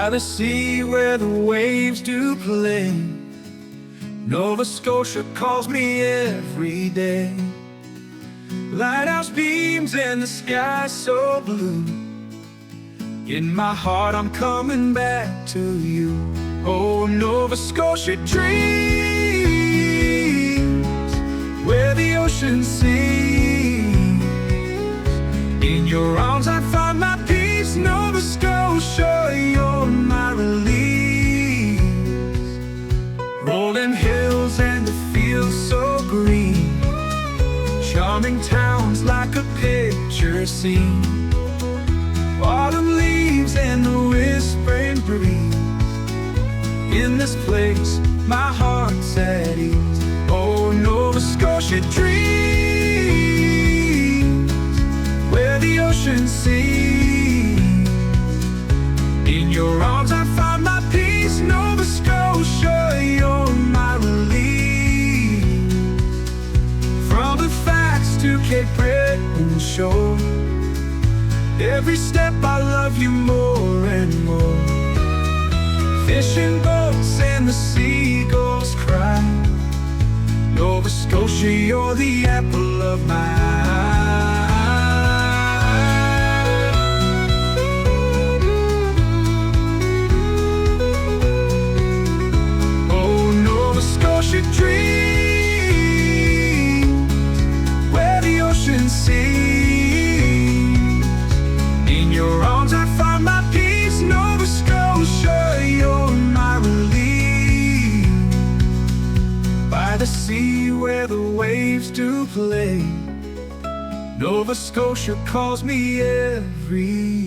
by the sea where the waves do play. Nova Scotia calls me every day. Lighthouse beams and the sky so blue. In my heart I'm coming back to you. Oh, Nova Scotia dreams, where the ocean sings. In your arms I find my peace. Nova Scotia, you're my release. Rolling hills and the fields so green, charming towns like a picture scene. Autumn leaves and the whispering breeze. In this place, my heart's at ease. Oh, Nova Scotia dreams, where the ocean sings. In your arms I find my peace. Nova Scotia, you're my relief. From the facts to Cape Breton shore, every step I love you more and more. Fishing boats and the seagulls cry. Nova Scotia, you're the apple of my eye. Oh, Nova Scotia dreams, where the ocean sings. In your arms I find my peace. Nova Scotia, you're my relief. By the sea where the waves do play, Nova Scotia calls me every